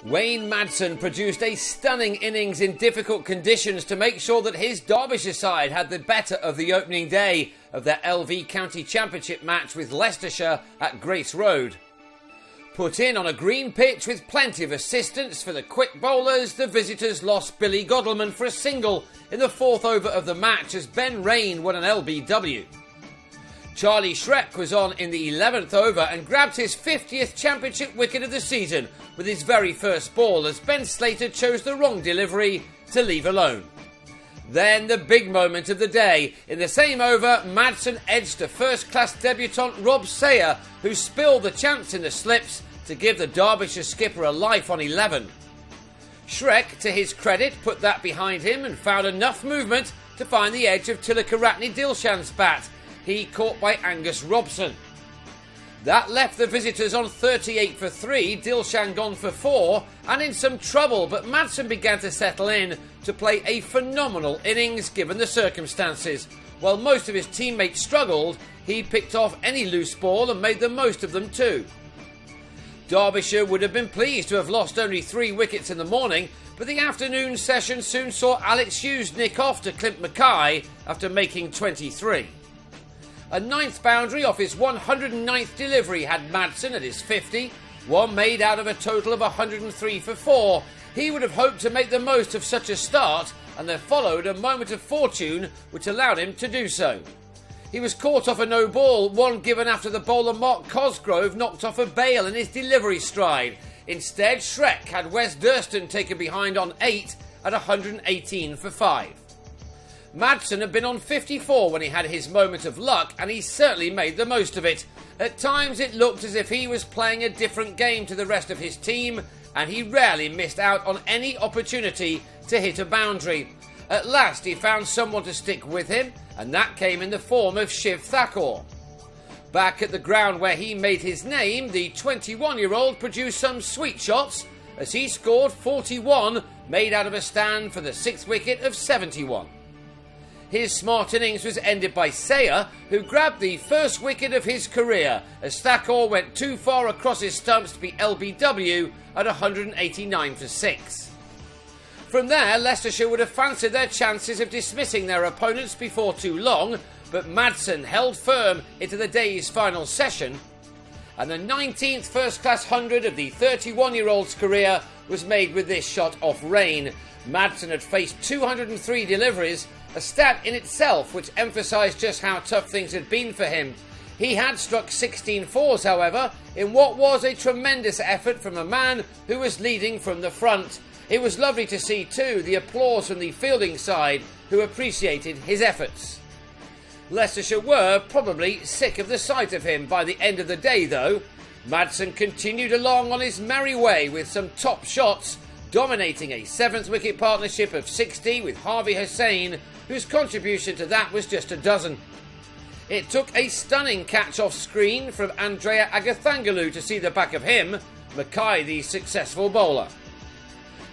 Wayne Madsen produced a stunning innings in difficult conditions to make sure that his Derbyshire side had the better of the opening day of their LV County Championship match with Leicestershire at Grace Road. Put in on a green pitch with plenty of assistance for the quick bowlers, the visitors lost Billy Godleman for a single in the fourth over of the match as Ben Rain won an LBW. Charlie Shrek was on in the 11th over and grabbed his 50th championship wicket of the season with his very first ball as Ben Slater chose the wrong delivery to leave alone. Then the big moment of the day. In the same over, Madsen edged the first-class debutant Rob Sayer, who spilled the chance in the slips to give the Derbyshire skipper a life on 11. Shrek, to his credit, put that behind him and found enough movement to find the edge of Tilakaratne Dilshan's bat. He caught by Angus Robson. That left the visitors on 38 for 3, Dilshan gone for 4, and in some trouble, but Madsen began to settle in to play a phenomenal innings given the circumstances. While most of his teammates struggled, he picked off any loose ball and made the most of them too. Derbyshire would have been pleased to have lost only 3 wickets in the morning, but the afternoon session soon saw Alex Hughes nick off to Clint Mackay after making 23. A 9th boundary off his 109th delivery had Madsen at his 50, one made out of a total of 103 for 4. He would have hoped to make the most of such a start, and there followed a moment of fortune which allowed him to do so. He was caught off a no ball, one given after the bowler Mark Cosgrove knocked off a bail in his delivery stride. Instead, Shrek had Wes Durston taken behind on 8 at 118 for 5. Madsen had been on 54 when he had his moment of luck, and he certainly made the most of it. At times it looked as if he was playing a different game to the rest of his team, and he rarely missed out on any opportunity to hit a boundary. At last he found someone to stick with him, and that came in the form of Shiv Thakur. Back at the ground where he made his name, the 21-year-old produced some sweet shots as he scored 41, made out of a stand for the 6th wicket of 71. His smart innings was ended by Sayer, who grabbed the first wicket of his career as Thakur went too far across his stumps to be LBW at 189 for 6. From there, Leicestershire would have fancied their chances of dismissing their opponents before too long, but Madsen held firm into the day's final session, and the 19th first-class 100 of the 31-year-old's career was made with this shot off Rain. Madsen had faced 203 deliveries, a stat in itself which emphasised just how tough things had been for him. He had struck 16 fours, however, in what was a tremendous effort from a man who was leading from the front. It was lovely to see too the applause from the fielding side, who appreciated his efforts. Leicestershire were probably sick of the sight of him by the end of the day though. Madsen continued along on his merry way with some top shots, dominating a 7th wicket partnership of 60 with Harvey Hussain, whose contribution to that was just a dozen. It took a stunning catch off screen from Andrea Agathangalu to see the back of him, Mackay the successful bowler.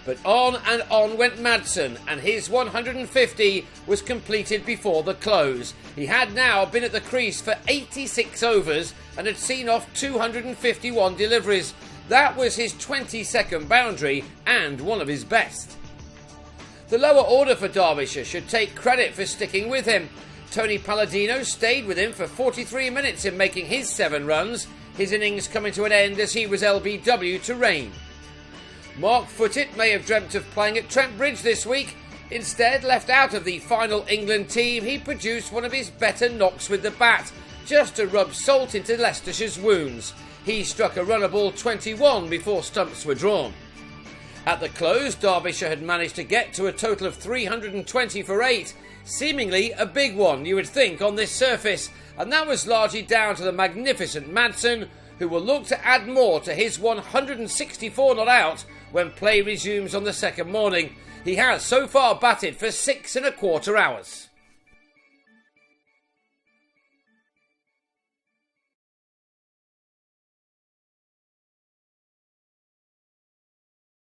But on and on went Madsen, and his 150 was completed before the close. He had now been at the crease for 86 overs and had seen off 251 deliveries. That was his 22nd boundary and one of his best. The lower order for Derbyshire should take credit for sticking with him. Tony Palladino stayed with him for 43 minutes in making his 7 runs, his innings coming to an end as he was LBW to Rain. Mark Footitt may have dreamt of playing at Trent Bridge this week. Instead, left out of the final England team, he produced one of his better knocks with the bat, just to rub salt into Leicestershire's wounds. He struck a runner ball 21 before stumps were drawn. At the close, Derbyshire had managed to get to a total of 320 for 8, seemingly a big one, you would think, on this surface, and that was largely down to the magnificent Madsen, who will look to add more to his 164 not out when play resumes on the second morning. He has so far batted for 6 1/4 hours.